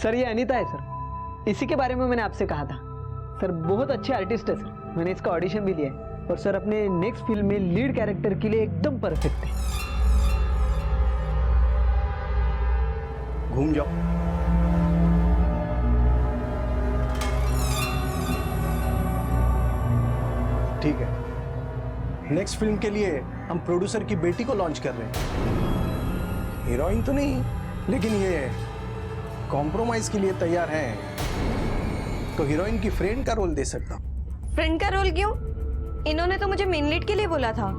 Sir ये अनीता है sir, इसी के बारे में मैंने आपसे कहा था। सर बहुत अच्छे आर्टिस्ट है सर, मैंने इसका ऑडिशन भी लिया है और सर अपने नेक्स्ट फिल्म में लीड कैरेक्टर के लिए एकदम परफेक्ट है। घूम जाओ। ठीक है, नेक्स्ट फिल्म के लिए हम प्रोड्यूसर की बेटी को लॉन्च कर रहे हैं। हीरोइन तो नहीं, लेकिन ये कॉम्प्रोमाइज के लिए तैयार हैं, तो हीरोइन की फ्रेंड का रोल दे सकता हूं। फ्रेंड का रोल क्यों? इन्होंने तो मुझे मेन लीड के लिए बोला था।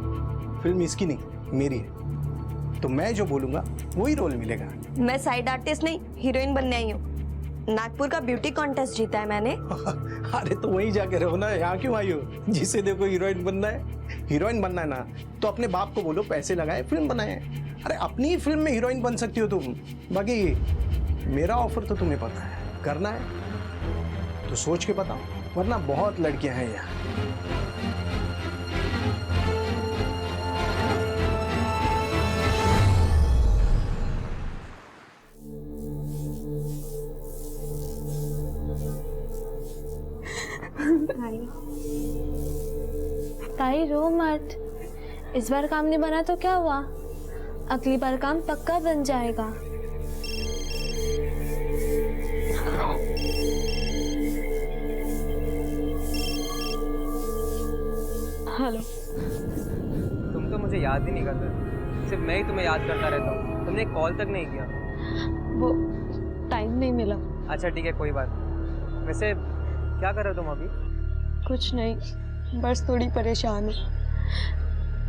फिल्म इसकी नहीं, मेरी है, तो मैं जो बोलूंगा वही रोल मिलेगा। मैं साइड आर्टिस्ट नहीं, हीरोइन बनने आई हूँ। नागपुर का ब्यूटी कॉन्टेस्ट जीता है मैंने। अरे तो वहीं जाके रहो ना, यहाँ क्यों आई हो? जिसे देखो हीरोइन बनना है। हीरोइन बनना है ना तो अपने बाप को बोलो पैसे लगाए फिल्म बनाए। अरे अपनी ही फिल्म में हीरोइन बन सकती हो तुम। बाकी मेरा ऑफर तो तुम्हें पता है, करना है तो सोच के बताओ, वरना बहुत लड़कियां हैं यहाँ। ताई रो मत, इस बार काम नहीं बना तो क्या हुआ, अगली बार काम पक्का बन जाएगा। हेलो। तुम तो मुझे याद ही नहीं करते, सिर्फ मैं ही तुम्हें याद करता रहता हूँ। तुमने कॉल तक नहीं किया। वो टाइम नहीं मिला। अच्छा ठीक है, कोई बात नहीं। वैसे क्या कर रहे हो तुम अभी? कुछ नहीं, बस थोड़ी परेशान हूँ।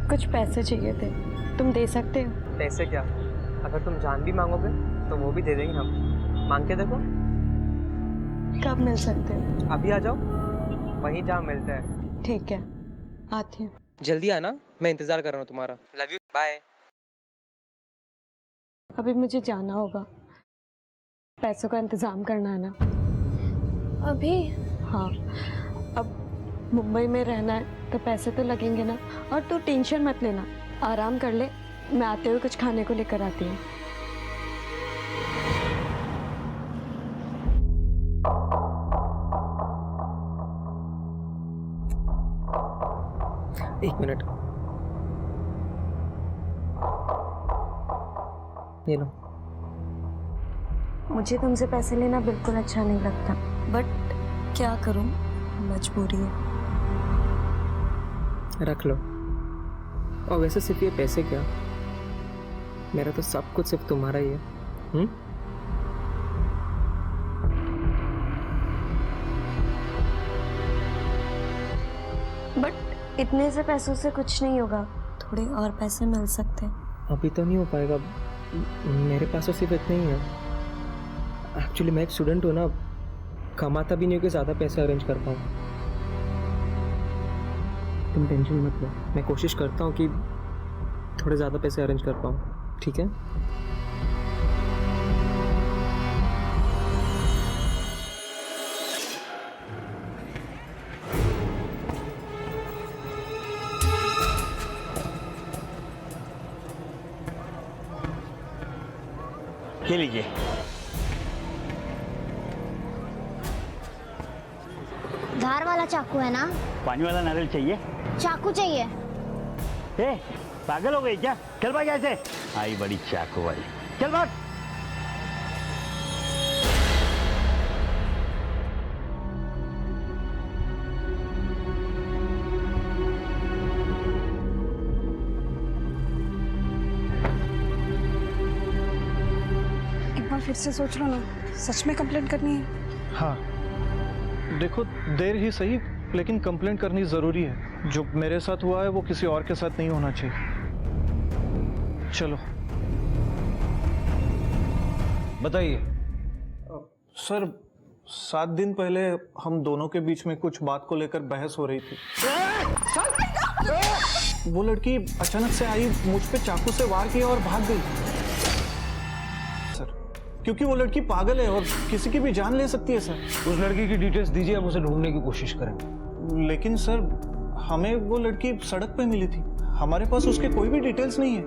कुछ पैसे चाहिए थे, तुम दे सकते हो? पैसे क्या, अगर तुम जान भी मांगोगे तो वो भी दे देंगे हम। मांग के देखो। कब मिल सकते हो? अभी आ जाओ, वहीं जहाँ मिलते हैं। ठीक है, आती हूँ। जल्दी आना, मैं इंतजार कर रहा हूँ तुम्हारा। Love you, bye. अभी मुझे जाना होगा, पैसों का इंतजाम करना है ना अभी। हाँ, अब मुंबई में रहना है तो पैसे तो लगेंगे ना। और तू टेंशन मत लेना, आराम कर ले, मैं आते हुए कुछ खाने को लेकर आती हूँ। एक मिनट, ये लो। मुझे तुमसे पैसे लेना बिल्कुल अच्छा नहीं लगता, बट क्या करूं, मजबूरी है। रख लो। और वैसे सिर्फ ये पैसे क्या, मेरा तो सब कुछ सिर्फ तुम्हारा ही है। बट इतने से पैसों से कुछ नहीं होगा, थोड़े और पैसे मिल सकते हैं। अभी तो नहीं हो पाएगा, मेरे पास तो सिर्फ इतने ही है। एक्चुअली मैं एक स्टूडेंट हूँ ना, कमाता भी नहीं हूँ कि ज़्यादा पैसे अरेंज कर पाऊँ। तुम टेंशन मत लो, मैं कोशिश करता हूँ कि थोड़े ज़्यादा पैसे अरेंज कर पाऊँ, ठीक है? ये लीजिए। धार वाला चाकू है ना? पानी वाला नारियल चाहिए? चाकू चाहिए। ए, पागल हो गई क्या? चल भाग ऐसे। आई बड़ी चाकू वाली, चल भाग। एक बार फिर से सोच लो ना, सच में कंप्लेंट करनी है? हाँ देखो, देर ही सही लेकिन कंप्लेंट करनी जरूरी है। जो मेरे साथ हुआ है वो किसी और के साथ नहीं होना चाहिए। चलो। बताइए। सर 7 दिन पहले हम दोनों के बीच में कुछ बात को लेकर बहस हो रही थी। वो लड़की अचानक से आई, मुझ पे चाकू से वार किया और भाग गई सर, क्योंकि वो लड़की पागल है और किसी की भी जान ले सकती है सर। उस लड़की की डिटेल्स दीजिए, हम उसे ढूंढने की कोशिश करेंगे। लेकिन सर हमें वो लड़की सड़क पे मिली थी, हमारे पास उसके कोई भी डिटेल्स नहीं है।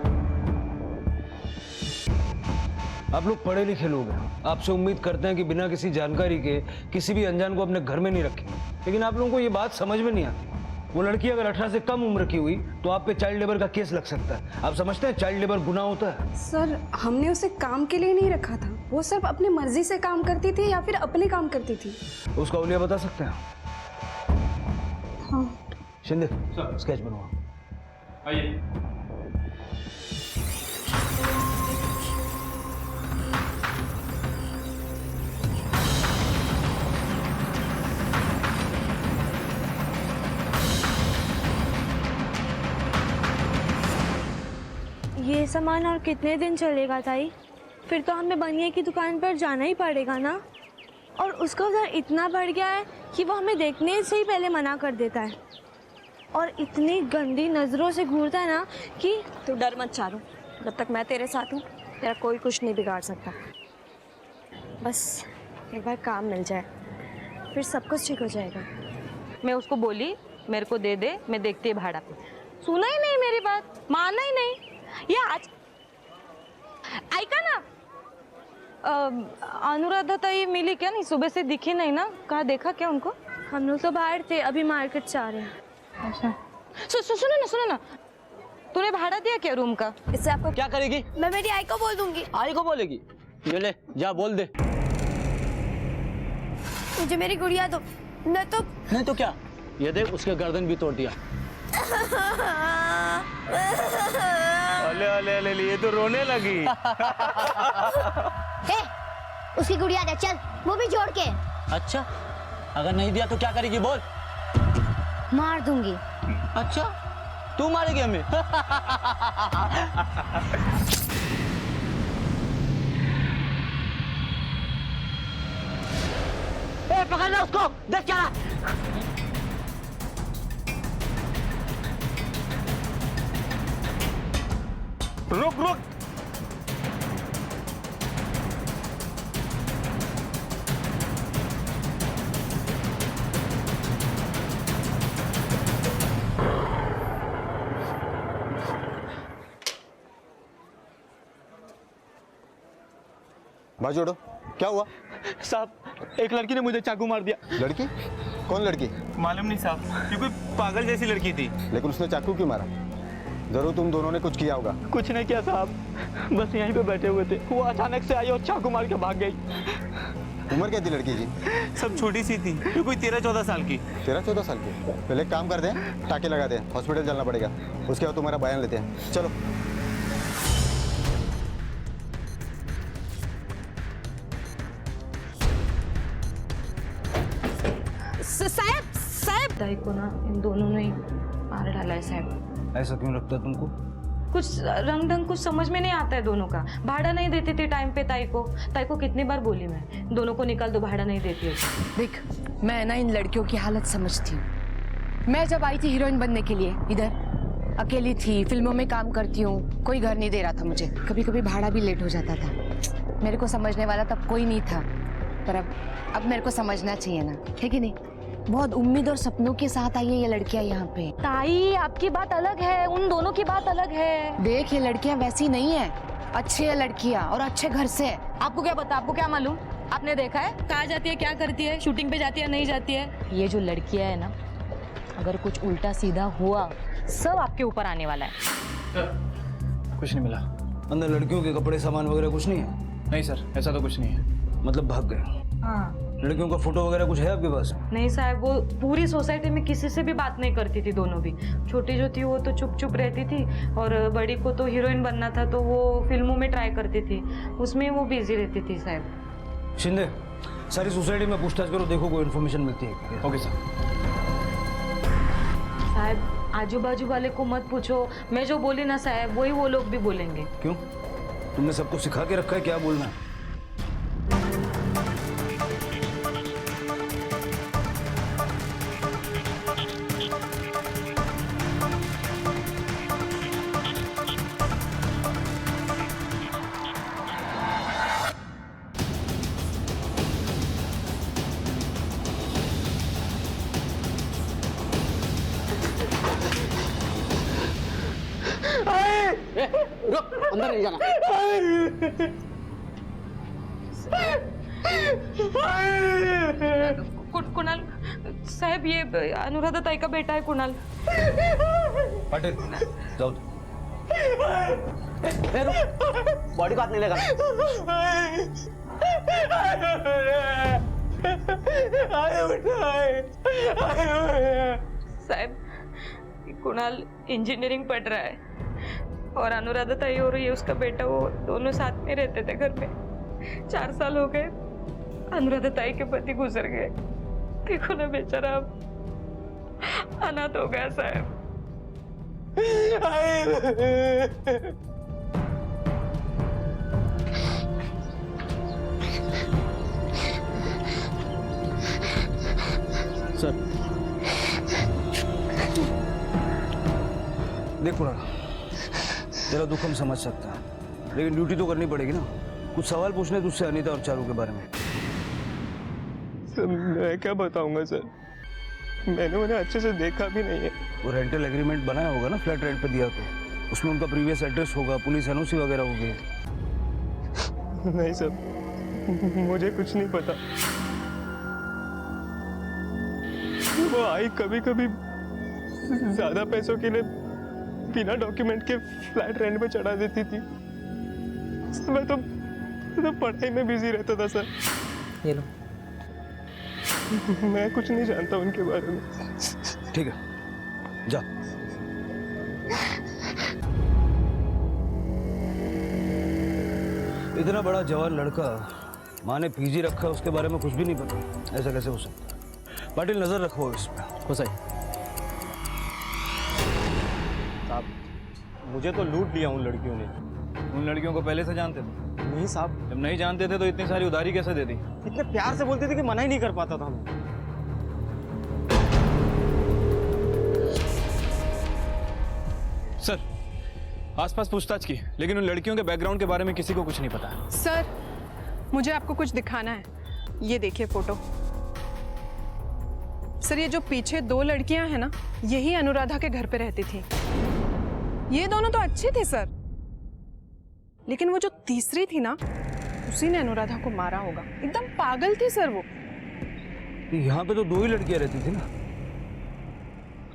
आप लोग पढ़े लिखे लोग हैं, आपसे उम्मीद करते हैं कि बिना किसी जानकारी के किसी भी अनजान को अपने घर में नहीं रखेंगे, लेकिन आप लोगों को ये बात समझ में नहीं आती। वो लड़की अगर 18 से कम उम्र की हुई तो आप पे चाइल्ड लेबर का केस लग सकता है। आप समझते हैं चाइल्ड लेबर गुनाह होता है? सर हमने उसे काम के लिए नहीं रखा था, वो सिर्फ अपनी मर्जी से काम करती थी या फिर अपने काम करती थी। उसका उलिया बता सकते हैं? हाँ शिंदे स्केच बनवा। आइए। ये सामान और कितने दिन चलेगा ताई? फिर तो हमें बनिए की दुकान पर जाना ही पड़ेगा ना। और उसका उधर इतना बढ़ गया है कि वो हमें देखने से ही पहले मना कर देता है और इतनी गंदी नज़रों से घूरता है ना कि तू डर मत चारू, जब तक मैं तेरे साथ हूँ तेरा कोई कुछ नहीं बिगाड़ सकता। बस एक बार काम मिल जाए फिर सब कुछ ठीक हो जाएगा। मैं उसको बोली मेरे को दे दे, मैं देखती है भाड़ा पे। सुना ही नहीं मेरी बात, माना ही नहीं। ये आज ऐका ना, अनुराधा ताई मिली क्या? नहीं, सुबह से दिखी नहीं ना, कहाँ देखा क्या उनको? हम लोग तो बाहर थे, अभी मार्केट से आ रहे हैं। अच्छा सुनो ना, तूने भाड़ा दिया क्या रूम का? इससे आपको क्या करेगी? मैं मेरी आई को बोल दूंगी। आई को बोलेगी? ये ले जा बोल दे। मुझे मेरी गुड़िया दो, नहीं तो क्या? ये देख उसके गर्दन भी तोड़ दिया। अले अले अले ये तो रोने लगी। हे, उसकी गुड़िया दे, चल वो भी जोड़ के। अच्छा अगर नहीं दिया तो क्या करेगी बोल? मार दूंगी। अच्छा तू मारेगी हमें? पकड़ना उसको, देख क्या। रुक बाजू जोड़ो, क्या हुआ? साहब एक लड़की ने मुझे चाकू मार दिया। लड़की? कौन लड़की? मालूम नहीं साहब, ये कोई पागल जैसी लड़की थी। लेकिन उसने चाकू क्यों मारा? जरूर तुम दोनों ने कुछ किया होगा। कुछ नहीं किया साहब, बस यहीं पे बैठे हुए थे, वो अचानक से आई और चाकू मार के भाग गई। उम्र क्या थी लड़की की? सब छोटी सी थी, ये कोई 13-14 साल की। 13-14 साल की? पहले एक काम कर दें, टाके लगा दें, हॉस्पिटल चलना पड़ेगा, उसके बाद तुम्हारा बयान लेते हैं। चलो। साहब ताई को ना इन दोनों ने मार डाला है साहब। ऐसा क्यों लगता है तुमको? कुछ रंग ढंग कुछ समझ में नहीं आता है दोनों का। भाड़ा नहीं देती थी टाइम पे ताई को कितनी बार बोली मैं, दोनों को निकाल दो, भाड़ा नहीं देती है। देख मैं ना इन लड़कियों की हालत समझती हूँ। मैं जब आई थी हीरोइन बनने के लिए इधर अकेली थी, फिल्मों में काम करती हूँ, कोई घर नहीं दे रहा था मुझे, कभी कभी भाड़ा भी लेट हो जाता था। मेरे को समझने वाला तब कोई नहीं था, पर अब मेरे को समझना चाहिए ना, है कि नहीं? बहुत उम्मीद और सपनों के साथ आई है ये लड़कियां यहाँ पे। ताई आपकी बात अलग है, उन दोनों की बात अलग है। देख ये लड़कियां वैसी नहीं है, अच्छी है लड़कियां और अच्छे घर से। आपको क्या पता, आपको क्या मालूम? आपने देखा है कहाँ जाती है, क्या करती है, शूटिंग पे जाती है नहीं जाती है? ये जो लड़कियां है ना, अगर कुछ उल्टा सीधा हुआ सब आपके ऊपर आने वाला है। कुछ नहीं मिला। अंदर लड़कियों के कपड़े सामान वगैरह कुछ नहीं है? नहीं सर, ऐसा तो कुछ नहीं है। मतलब भाग गए? हाँ। लड़कियों का फोटो वगैरह कुछ है आपके पास? नहीं साहब, वो पूरी सोसाइटी में किसी से भी बात नहीं करती थी, दोनों भी। छोटी जो थी वो तो चुप चुप रहती थी और बड़ी को तो हीरोइन बनना था तो वो फिल्मों में ट्राई करती थी, उसमें वो बिजी रहती थी साहब। शिंदे सारी सोसाइटी में पूछताछ करो, देखो कोई इन्फॉर्मेशन मिलती है। Okay sir. साहब आजू बाजू वाले को मत पूछो, मैं जो बोली ना साहब वही वो लोग भी बोलेंगे। क्यों? तुमने सबको सिखा के रखा है क्या बोलना है? रुक, अंदर नहीं जाना। कुणाल साहब, ये अनुराधा ताई का बेटा है कुणाल। पाटिल जाओ। बॉडी को हाथ नहीं लगा। साहब, कुणाल इंजीनियरिंग पढ़ रहा है और अनुराधा ताई और ये उसका बेटा, वो दोनों साथ में रहते थे घर में। 4 साल हो गए, अनुराधा ताई के पति गुजर गए। देखो ना बेचारा अब अनाथ हो गया साहब। सर देख कुणाल, तेरा दुख हम समझ सकते हैं, लेकिन ड्यूटी तो करनी पड़ेगी ना। कुछ सवाल पूछने तुझसे अनीता और चारू के बारे में। सर मैं क्या बताऊंगा सर, मैंने उन्हें अच्छे से देखा भी नहीं है। वो रेंटल एग्रीमेंट बनाया होगा ना, फ्लैट रेंट पे दिया तो उसमें उनका प्रीवियस एड्रेस होगा, पुलिस एनओसी वगैरह होगी। नहीं सर, मुझे कुछ नहीं पता। वो आई कभी कभी ज्यादा पैसों के लिए बिना डॉक्यूमेंट के फ्लैट रेंट पे चढ़ा देती थी। मैं तो पढ़ाई में बिजी रहता था सर। ये लो। मैं कुछ नहीं जानता उनके बारे में। ठीक है, जा। इतना बड़ा जवान लड़का, माँ ने पीजी रखा, उसके बारे में कुछ भी नहीं पता, ऐसा कैसे हो सकता है? पाटिल नजर रखो इस पे। हो सही। साहब मुझे तो लूट लिया उन लड़कियों ने। उन लड़कियों को पहले से जानते थे? नहीं साहब। जब नहीं जानते थे तो इतनी सारी उधारी कैसे दे दी? इतने प्यार से बोलते थे कि मना ही नहीं कर पाता था मैं। सर आसपास पूछताछ की, लेकिन उन लड़कियों के बैकग्राउंड के बारे में किसी को कुछ नहीं पता। सर मुझे आपको कुछ दिखाना है, ये देखिए फोटो। सर ये जो पीछे 2 लड़कियां हैं ना, यही अनुराधा के घर पे रहती थी। ये दोनों तो अच्छी थी सर, लेकिन वो जो तीसरी थी ना, उसी ने अनुराधा को मारा होगा। एकदम पागल थी सर वो। यहाँ पे तो 2 ही लड़कियां रहती थी ना,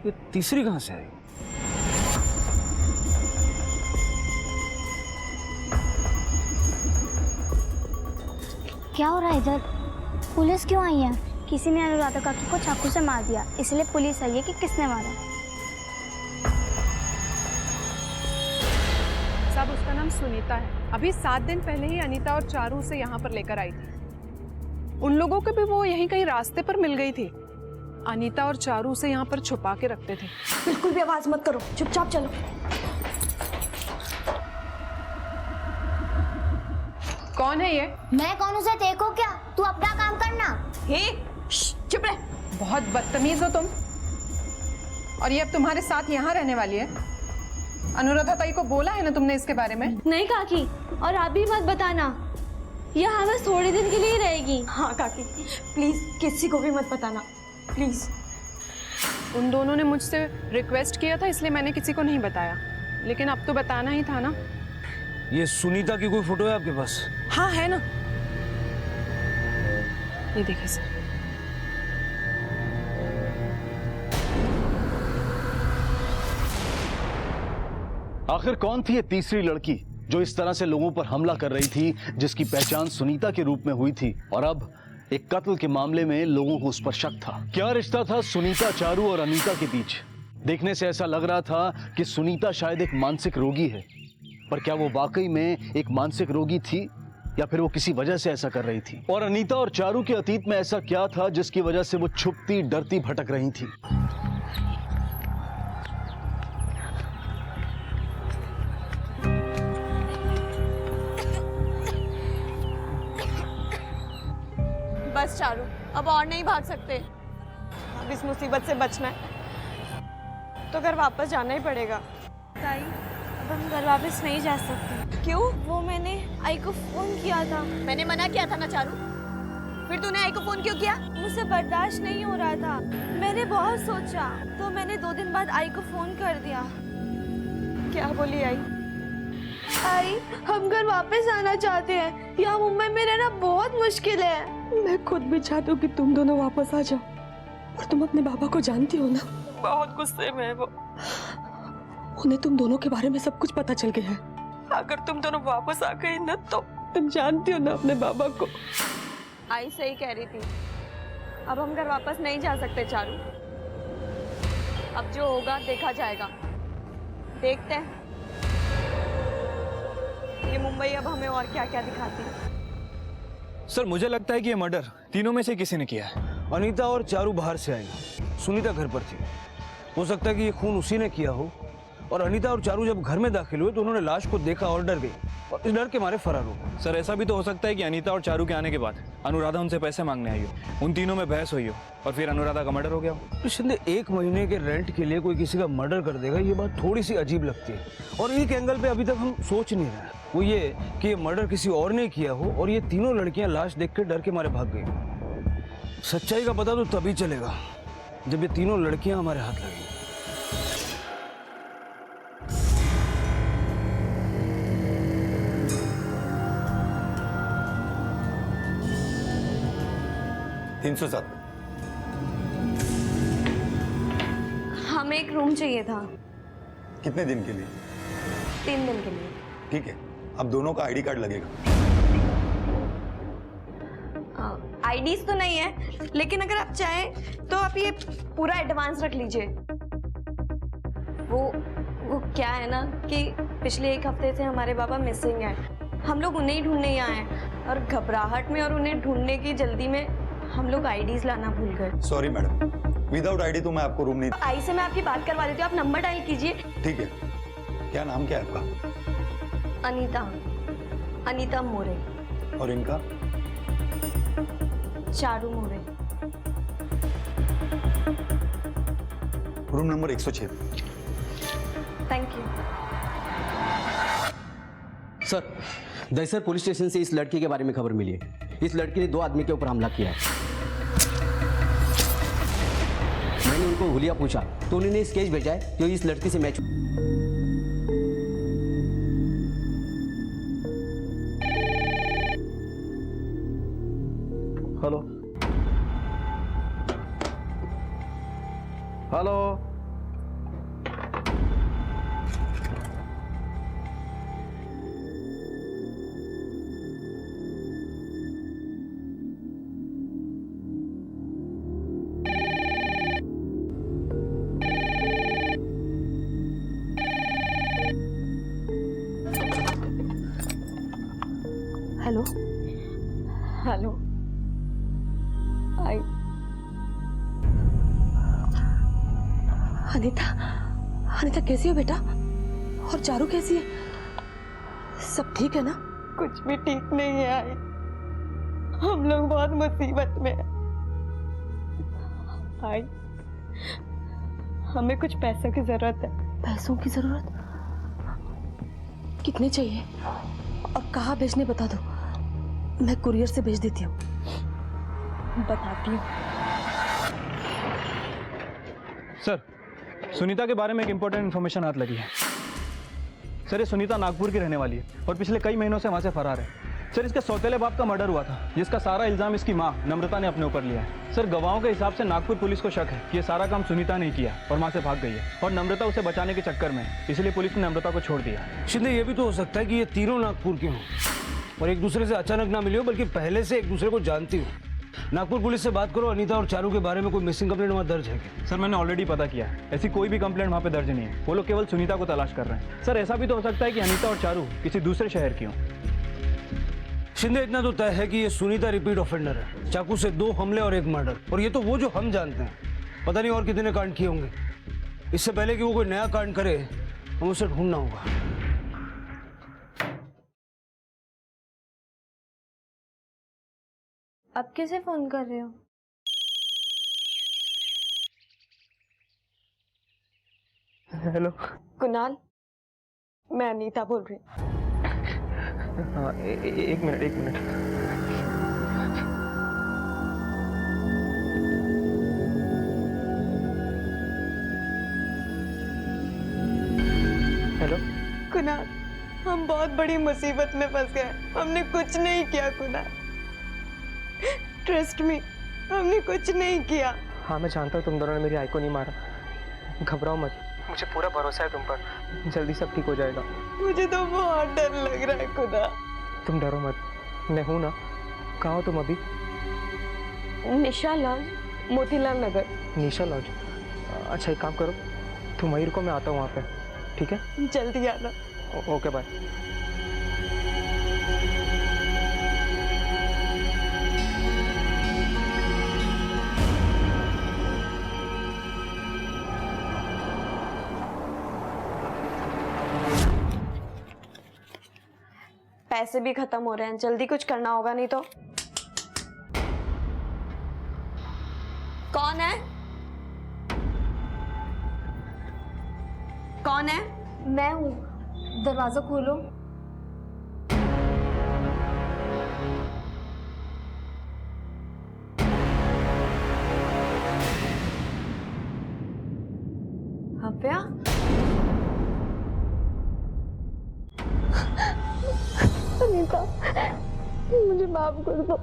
ये तीसरी कहाँ से आई? क्या हो रहा है इधर? पुलिस क्यों आई है? किसी ने अनुराधा काकी को चाकू से मार दिया, इसलिए पुलिस आई है कि किसने मारा। साहब उसका नाम सुनीता है। अभी 7 दिन पहले ही अनीता और चारू उसे यहाँ पर लेकर आई थी। उन लोगों को भी वो यहीं कहीं रास्ते पर मिल गई थी। अनीता और चारू उसे यहाँ पर छुपा के रखते थे। बिल्कुल भी आवाज मत करो, चुपचाप चलो। कौन है ये? मैं कौन उसे देखो क्या? तू अपना काम करना। हे चुप रह, बहुत बदतमीज हो तुम। और ये अब तुम्हारे साथ यहाँ रहने वाली है? अनुराधा ताई को बोला है ना तुमने इसके बारे में? नहीं काकी, और आप भी मत बताना, यहाँ बस थोड़े दिन के लिए ही रहेगी। हाँ काकी, प्लीज किसी को भी मत बताना, प्लीज। उन दोनों ने मुझसे रिक्वेस्ट किया था, इसलिए मैंने किसी को नहीं बताया, लेकिन अब तो बताना ही था ना। ये सुनीता की कोई फोटो है आपके पास? हाँ है ना, ये देखिए सर। आखिर कौन थी ये तीसरी लड़की जो इस तरह से लोगों पर हमला कर रही थी, जिसकी पहचान सुनीता के रूप में हुई थी, और अब एक कत्ल के मामले में लोगों को उस पर शक था? क्या रिश्ता था सुनीता, चारू और अनीता के बीच? देखने से ऐसा लग रहा था कि सुनीता शायद एक मानसिक रोगी है, पर क्या वो वाकई में एक मानसिक रोगी थी या फिर वो किसी वजह से ऐसा कर रही थी? और अनीता और चारू के अतीत में ऐसा क्या था जिसकी वजह से वो छुपती डरती भटक रही थी? बस चारू, अब और नहीं भाग सकते। अब इस मुसीबत से बचना है तो घर वापस जाना ही पड़ेगा। ताई, अब हम घर वापस नहीं जा सकते। क्यों? वो मैंने आई को फोन किया था। मैंने मना किया था ना चारू, फिर तूने आई को फोन क्यों किया? मुझसे बर्दाश्त नहीं हो रहा था, मैंने बहुत सोचा, तो मैंने 2 दिन बाद आई को फोन कर दिया। क्या बोली आई? आई, हम घर वापस आना चाहते हैं। यहाँ मुंबई में रहना बहुत मुश्किल है। मैं खुद भी चाहती हूँ कि तुम दोनों वापस आ जाओ, और तुम अपने बाबा को जानती हो ना, बहुत गुस्से में है वो। उन्हें तुम दोनों के बारे में सब कुछ पता चल गया है। अगर तुम दोनों वापस आ गए ना, तो तुम जानती हो ना अपने बाबा को। आई सही कह रही थी, अब हम घर वापस नहीं जा सकते चारू। अब जो होगा देखा जाएगा, देखते हैं ये मुंबई अब हमें और क्या क्या दिखाती है। सर मुझे लगता है कि ये मर्डर तीनों में से किसी ने किया है। अनीता और चारू बाहर से आई, सुनीता घर पर थी। हो सकता है कि ये खून उसी ने किया हो, और अनीता और चारू जब घर में दाखिल हुए तो उन्होंने लाश को देखा और डर गई, और इस डर के मारे फरार हो गए। सर ऐसा भी तो हो सकता है कि अनीता और चारू के आने के बाद अनुराधा उनसे पैसे मांगने आई हो, उन तीनों में बहस हुई हो, और फिर अनुराधा का मर्डर हो गया हो। तो शिंदे, 1 महीने के रेंट के लिए कोई किसी का मर्डर कर देगा, ये बात थोड़ी सी अजीब लगती है। और एक एंगल पे अभी तक हम सोच नहीं रहे, वो ये कि ये मर्डर किसी और ने किया हो और ये तीनों लड़कियां लाश देख के डर के मारे भाग गई। सच्चाई का पता तो तभी चलेगा जब ये तीनों लड़कियां हमारे हाथ लगेंगी। हमें एक रूम चाहिए था। कितने दिन के लिए? 3 दिन के लिए। ठीक है, अब दोनों का आईडी कार्ड लगेगा। आईडीज तो नहीं है, लेकिन अगर आप चाहें तो आप ये पूरा एडवांस रख लीजिए। वो क्या है ना कि पिछले 1 हफ्ते से हमारे बाबा मिसिंग हैं। हम लोग उन्हें ही ढूंढने यहाँ आए, और घबराहट में और उन्हें ढूंढने की जल्दी में हम लोग आईडीज लाना भूल गए। सॉरी मैडम, विदाउट आईडी तो मैं आपको रूम नहीं। आई से मैं आपकी बात करवा देती हूँ, आप नंबर डायल कीजिए। ठीक है, क्या नाम क्या है आपका? अनीता मोरे। और इनका? Charu More. Room number 106। Thank you. Sir, Dahisar police station से इस लड़की के बारे में खबर मिली है। इस लड़की ने 2 आदमी के ऊपर हमला किया है। मैंने उनको हुलिया पूछा तो उन्होंने स्केच भेजा है जो इस लड़की से match. Hello hello, hello hello. आई, अनीता कैसी हो बेटा? और चारू कैसी है? सब ठीक है ना? कुछ भी ठीक नहीं है आई, हम लोग बहुत मुसीबत में हैं। आई, हमें कुछ पैसों की जरूरत है। पैसों की जरूरत? कितने चाहिए और कहाँ भेजने बता दो, मैं कुरियर से भेज देती हूँ। बताती हूँ। सर, सुनीता के बारे में एक इंपॉर्टेंट इन्फॉर्मेशन हाथ लगी है। सर, ये सुनीता नागपुर की रहने वाली है और पिछले कई महीनों से वहाँ से फरार है। सर, इसके सौतेले बाप का मर्डर हुआ था, जिसका सारा इल्जाम इसकी माँ नम्रता ने अपने ऊपर लिया है। सर, गवाहों के हिसाब से नागपुर पुलिस को शक है कि ये सारा काम सुनीता ने किया और वहाँ से भाग गई है, और नम्रता उसे बचाने के चक्कर में, इसलिए पुलिस ने नम्रता को छोड़ दिया। शिंदे, ये भी तो हो सकता है कि ये तीनों नागपुर के हों और एक दूसरे से अचानक ना मिले हो, बल्कि पहले से एक दूसरे को जानती हो। नागपुर पुलिस से बात करो, अनीता और चारू के बारे में कोई मिसिंग कंप्लेंट वहाँ दर्ज है क्या? सर, मैंने ऑलरेडी पता किया है, ऐसी कोई भी कंप्लेंट वहाँ पे दर्ज नहीं है। वो लोग केवल सुनीता को तलाश कर रहे हैं। सर, ऐसा भी तो हो सकता है कि अनीता और चारू किसी दूसरे शहर की हों। शिंदे, इतना तो तय है कि ये सुनीता रिपीट ऑफेंडर है। चाकू से 2 हमले और 1 मर्डर, और ये तो वो जो हम जानते हैं। पता नहीं और कितने कांड किए होंगे। इससे पहले कि वो कोई नया कांड करे, हमें उसे ढूंढना होगा। अब किसे फोन कर रहे हो? हेलो कुणाल, मैं अनीता बोल रही हूँ। हाँ, एक मिनट। हेलो कुणाल, हम बहुत बड़ी मुसीबत में फंस गए। हमने कुछ नहीं किया कुणाल, ट्रस्ट मी, हमने कुछ नहीं किया। हाँ मैं जानता हूँ तुम दोनों ने मेरी आई को नहीं मारा, घबराओ मत, मुझे पूरा भरोसा है तुम पर, जल्दी सब ठीक हो जाएगा। मुझे तो बहुत डर लग रहा है कुणाल। तुम डरो मत, मैं हूँ ना। कहाँ हो तुम अभी? निशा लॉज, मोतीलाल नगर। निशा लॉज? अच्छा एक काम करो, तुम वहीं रुको, मैं आता हूँ वहाँ पे, ठीक है? जल्दी आना। Okay bye. पैसे भी खत्म हो रहे हैं, जल्दी कुछ करना होगा, नहीं तो। कौन है? कौन है? मैं हूँ, दरवाजा खोलो। भव्या, अनीता, मुझे माफ कर दो,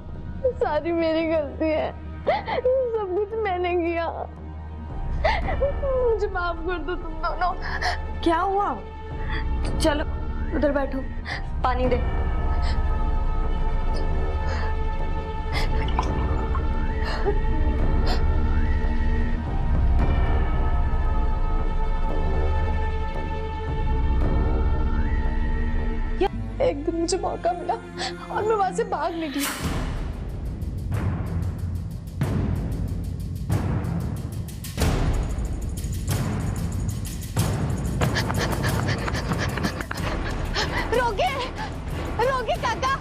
सारी मेरी गलती है, सब कुछ मैंने किया, मुझे माफ कर दो तुम दोनों। क्या हुआ? चलो उधर बैठो, पानी दे। एक दिन मुझे मौका मिला और मैं वहां से भाग निकली। रोके, रोके काका,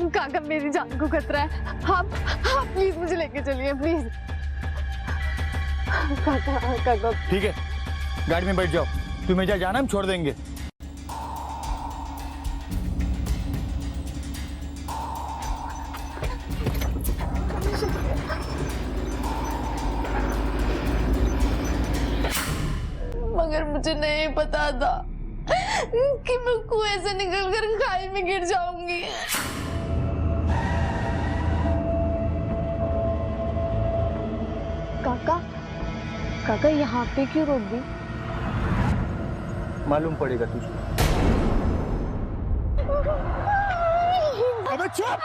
काका मेरी जान को खतरा है, आप प्लीज मुझे लेके चलिए प्लीज। काका, काका। ठीक है, गाड़ी में बैठ जाओ, तुम्हें जहाँ जाना हम छोड़ देंगे। मगर मुझे नहीं पता था कि मैं कुएं से निकलकर खाई में गिर जाऊंगी। काका, काका यहाँ पे क्यों रोक दी? मालूम पड़ेगा तुझे। अबे चुप!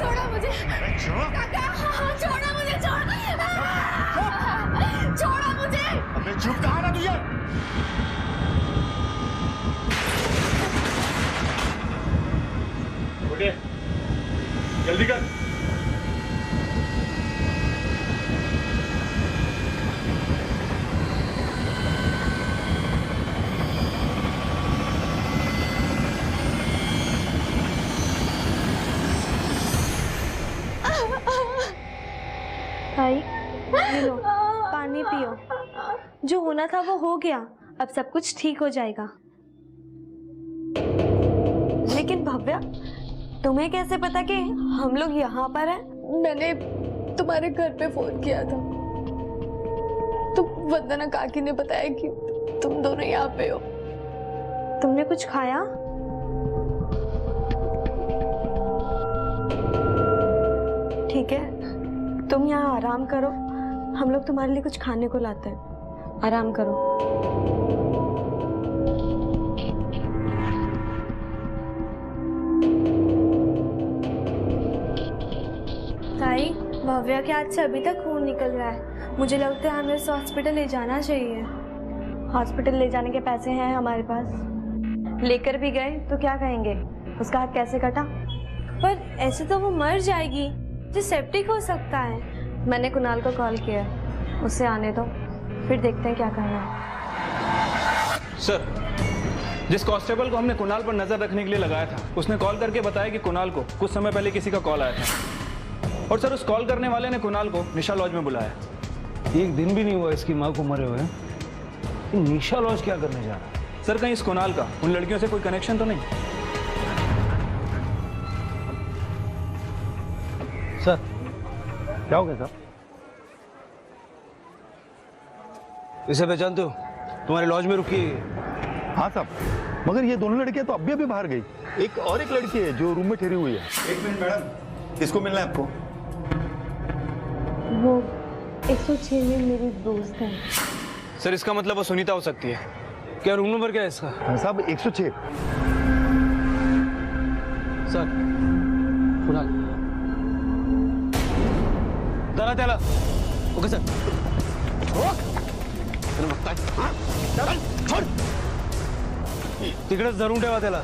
छोड़ो मुझे, काका, छोड़ो मुझे, छोड़ो मुझे। अबे चुप, कहा ना तुझे? उठे, जल्दी कर। भाई ये लो, पानी पियो। जो होना था वो हो गया, अब सब कुछ ठीक हो जाएगा। लेकिन भव्या, तुम्हें कैसे पता कि हम लोग यहाँ पर हैं? मैंने तुम्हारे घर पे फोन किया था, तो वंदना काकी ने बताया कि तुम दोनों यहाँ पे हो। तुमने कुछ खाया? ठीक है, तुम यहाँ आराम करो, हम लोग तुम्हारे लिए कुछ खाने को लाते हैं। आराम करो। ताई, भव्या के हाथ से अभी तक खून निकल रहा है, मुझे लगता है हमें उसे हॉस्पिटल ले जाना चाहिए। हॉस्पिटल ले जाने के पैसे हैं हमारे पास, लेकर भी गए तो क्या कहेंगे, उसका हाथ कैसे कटा? पर ऐसे तो वो मर जाएगी, जो सेप्टिक हो सकता है। मैंने कुणाल को कॉल किया, उसे आने दो, फिर देखते हैं क्या करना है। सर, जिस कांस्टेबल को हमने कुणाल पर नजर रखने के लिए लगाया था, उसने कॉल करके बताया कि कुणाल को कुछ समय पहले किसी का कॉल आया था, और सर उस कॉल करने वाले ने कुणाल को निशा लॉज में बुलाया। एक दिन भी नहीं हुआ इसकी माँ को मरे हुए, निशा लॉज क्या करने जा रहा है? सर कहीं इस कुणाल का उन लड़कियों से कोई कनेक्शन तो नहीं? सर क्या हो गया सर? इसे पहचानते हो? तुम्हारे लॉज में रुकी है। हाँ साहब, मगर ये दोनों लड़कियां तो अभी बाहर गई। एक और एक लड़की है जो रूम में ठहरी हुई है। एक मिनट मैडम, किसको मिलना है आपको? वो 106 में मेरी दोस्त है। सर इसका मतलब वो सुनीता हो सकती है। क्या रूम नंबर क्या है इसका? साहब 106। सर कुणाल चला त्याला. Okay sir. तिकडेच धरून ठेवा त्याला.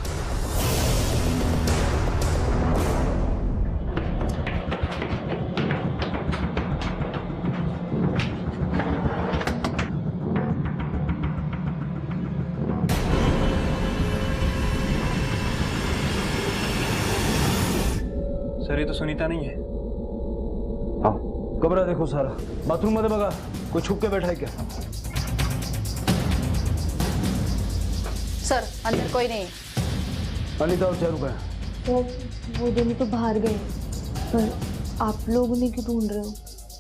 सर ये तो सुनीता नहीं है. हाँ कमरा देखो सारा. बाथरूम मध्ये बघा कोई छुप के बैठा है क्या? सर अंदर कोई नहीं. अनिता और चारू का है. वो दोनों तो बाहर गए, पर आप लोग उन्हें क्यों ढूंढ रहे हो?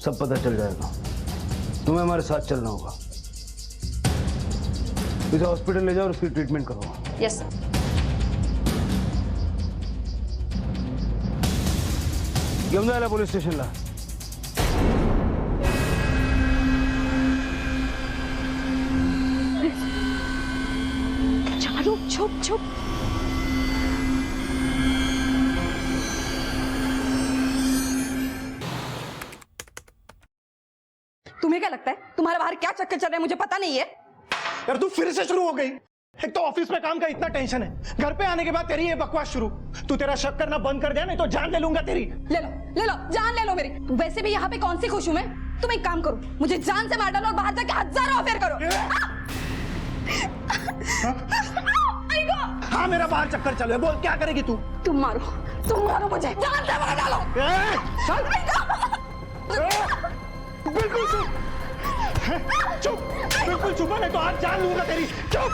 सब पता चल जाएगा. तुम्हें हमारे साथ चलना होगा. इसे हॉस्पिटल ले जाओ और उसकी ट्रीटमेंट करो. Yes sir. घेऊन जायला पोलीस स्टेशनला. चारू चुप चुप. तुम्हें क्या लगता है तुम्हारे बाहर क्या चक्कर चल रहे हैं मुझे पता नहीं है. यार तू फिर से शुरू हो गई. एक तो ऑफिस में काम का इतना टेंशन है, घर पे आने के बाद तेरी ये बकवास शुरू. तू तेरा शक करना बंद कर दे, नहीं तो जान ले लूंगा तेरी. ले लो जान ले लो मेरी. वैसे भी यहाँ पे कौन सी खुश हूं मैं. तुम एक काम करो, मुझे जान से मार डालो और बाहर जाके हजारों अफेयर करो. हाँ मेरा बाहर चक्कर चल रहा है. बोल क्या करेगी तू? तुम मारो मुझे. जान से मार डालो. बिल्कुल चुप. चुप बिल्कुल चुप है, नहीं तो आज जान लूंगा तेरी. चुप.